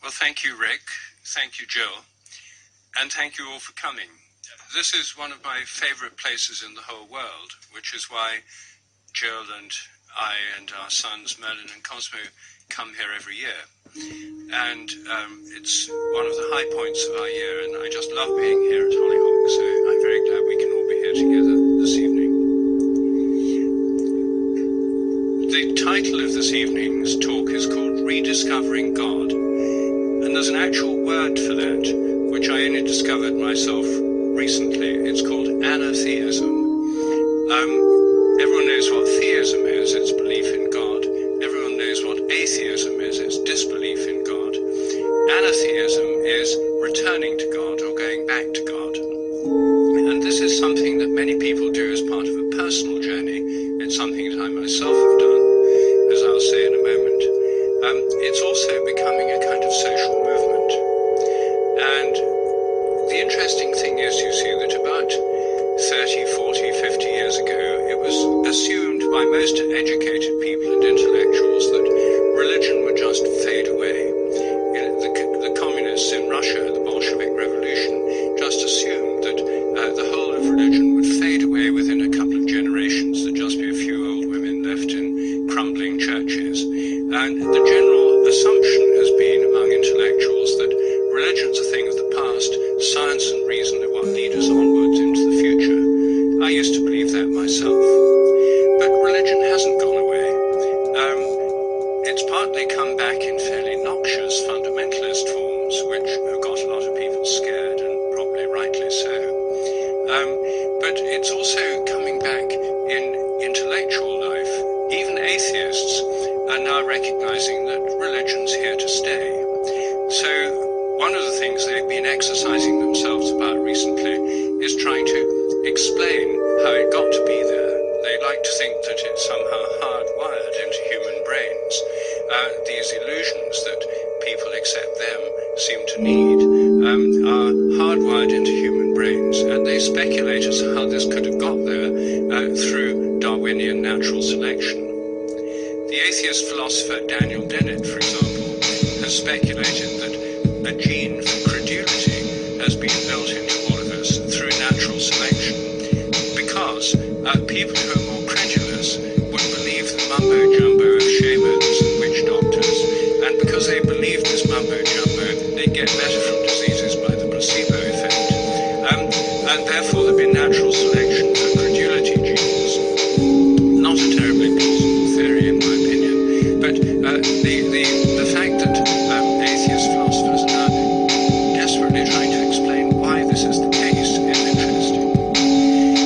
Well, thank you, Rick. Thank you, Jill. And thank you all for coming. This is one of my favorite places in the whole world, which is why Jill and I and our sons, Merlin and Cosmo, come here every year. And it's one of the high points of our year, and I just love being here at Hollyhock, so I'm very glad we can all be here together this evening. The title of this evening's talk is called Rediscovering God, and there's an actual word for that, which I only discovered myself recently. It's called anatheism. Everyone knows what theism is, it's belief in God. Everyone knows what atheism is, it's disbelief in God. Anatheism is returning to God or going back to God. And this is something that many people do as part of a personal journey. It's something that I myself have done, as I'll say in a moment. It's also becoming a kind of social movement. And the interesting thing is, you see, that about 30, 40, 50 years ago, it was assumed by most educated people and intellectuals that religion would just fade away. You know, the communists in Russia, the Bolshevik Revolution, just assumed that the whole of religion would fade away within a couple of generations. There'd just be a few old women left in crumbling churches. And the general assumption has been among intellectuals that religion's a thing of the past, science and reason are what lead us onwards into the future. I used to believe that myself. But religion hasn't gone away. It's partly come back in fairly noxious fundamentalist forms, which have got a lot of people scared, and probably rightly so. But it's also coming back in intellectual life. Even atheists are now recognizing that religion's here to stay. So one of the things they've been exercising themselves about recently is trying to explain how it got to be there. They like to think that it's somehow hardwired into human brains. These illusions that people except them seem to need are hardwired into human brains, and they speculate as to how this could have got there through Darwinian natural selection. The atheist philosopher Daniel Dennett, for example, has speculated that a gene for credulity has been built into all of us through natural selection, because people who are more credulous would believe the mumbo-jumbo of shamans and witch doctors, and because they believe this mumbo-jumbo, they get better from diseases by the placebo effect. And therefore there'd be natural selection for credulity genes. Not a terribly plausible theory, in my opinion, but the fact that atheist philosophers are now desperately trying to explain why this is the case is interesting.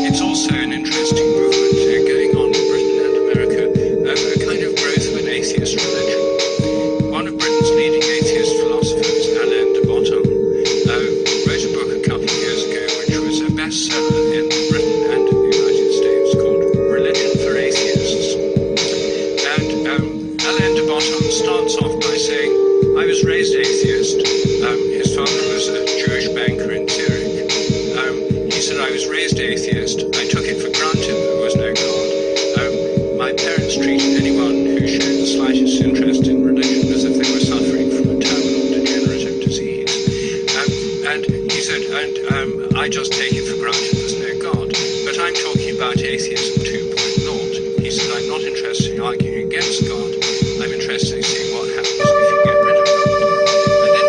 It's also an interesting movement going on in Britain and America, a kind of growth of an atheist religion. One of Britain's leading atheist philosophers, Alain de Botton, wrote a book a couple of years ago which was a bestseller in Britain and in the United States called Religion for Atheists. And Alain de Botton starts off by saying, I was raised atheist. His father was a Jewish banker in Zurich. He said, I was raised atheist. I took it for granted there was no God. My parents treated anyone who showed the slightest interest in religion as if they were suffering from a terminal degenerative disease. And he said, I just take it for granted there's no God. But I'm talking about atheism 2.0. He said, I'm not interested in arguing against God. I'm interested in seeing what happens if you get rid of God. And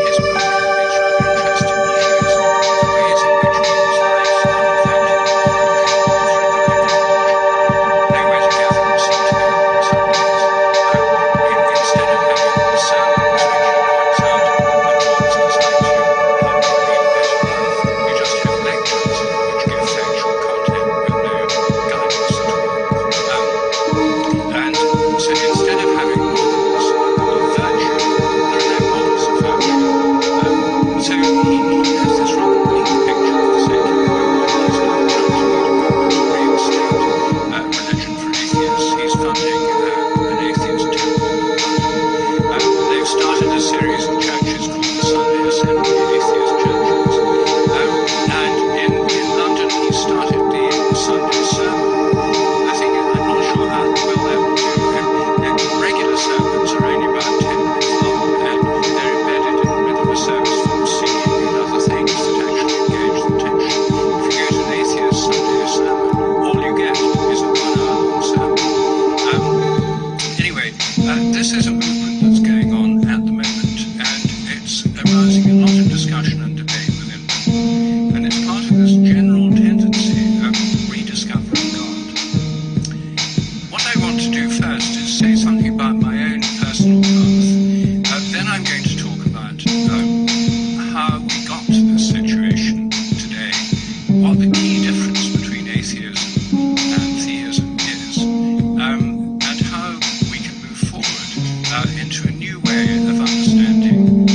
way of understanding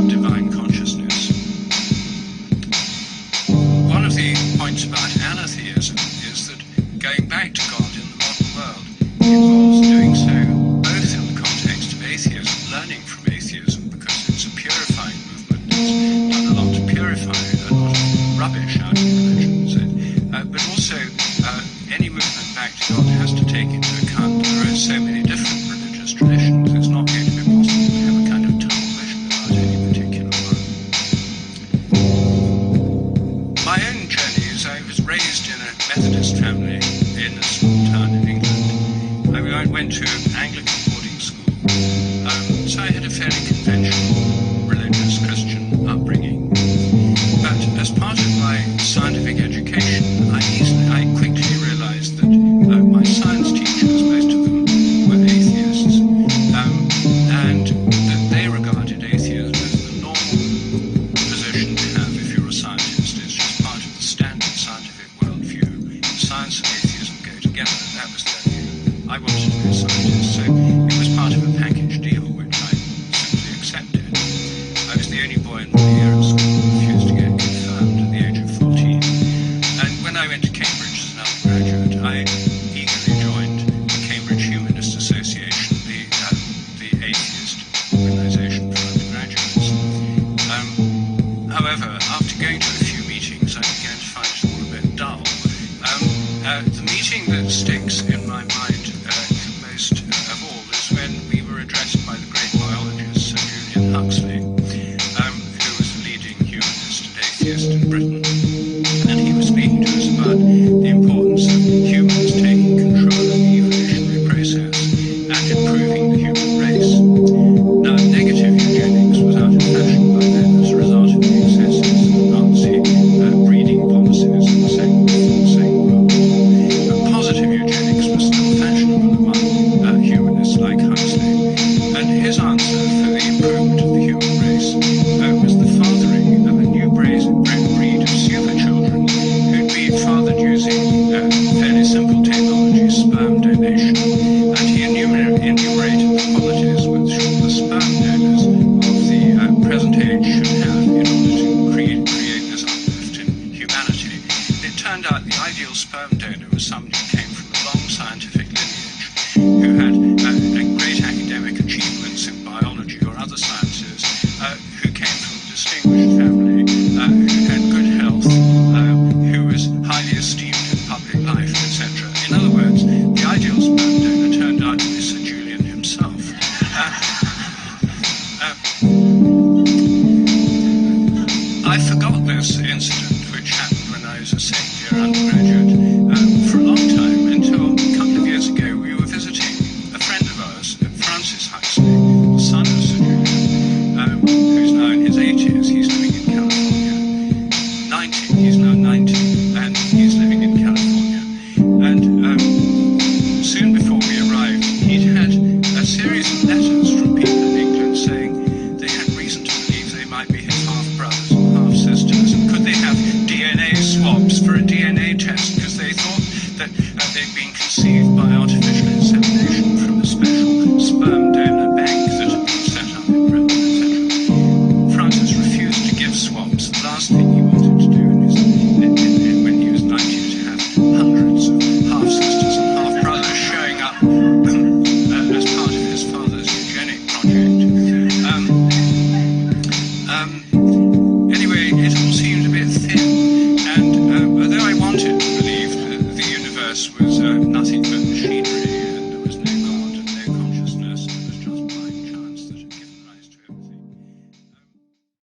divine consciousness. One of the points about anatheism is that going back to God in the modern world involves doing so both in the context of atheism, learning from atheism because it's a purifying movement, it's done a lot to purify a lot of rubbish out of religions, but also any movement back to God has to take into account that there are so many different religious traditions. It's not going to be possible to have a kind of tunnel vision about any particular one. My own journey is I was raised in a Methodist family in a small town in England. I went to an Anglican boarding school, so I had a fairly conventional religious Christian upbringing. But as part of my scientific education, I quickly realized that my science teachers, most of them were atheists, and that they regarded atheism as the normal position to have if you're a scientist. It's just part of the standard scientific worldview. Science and atheism go together. That was their view. I wanted to be a scientist, so it was part of a package deal which I simply accepted. I was the only boy in my year at school who refused to get confirmed at the age of 14. And when I went to Cambridge as an undergraduate, I eagerly joined the Cambridge Humanist Association, the atheist organisation for undergraduates. However, after going to a few meetings, I began to find it all a bit dull. The meeting that sticks in my mind most of all is when we were addressed by the great biologist Sir Julian Huxley, who was a leading humanist and atheist in Britain. And he was speaking to us about the importance of humans taking control of the evolutionary process and improving the human race. Now, negative eugenics was out of fashion by then as a result of the excesses of Nazi breeding policies in the Second World War. But positive eugenics was still fashionable among humanists like Huxley. And his answer for the improvement of the human race was the fathering of a new breed of super children who'd be fathered using fairly simple technology, sperm donation. And he enumerated the qualities which the sperm donors of the present age should have in order to create this uplift in humanity. It turned out the ideal sperm donor was somebody who came from a long scientific lineage, who had great academic achievements in biology or other sciences, who came from a distinguished family, who had good health, who was highly esteemed in public life, etc. In other words, the ideal sperm donor turned out to be Sir Julian himself.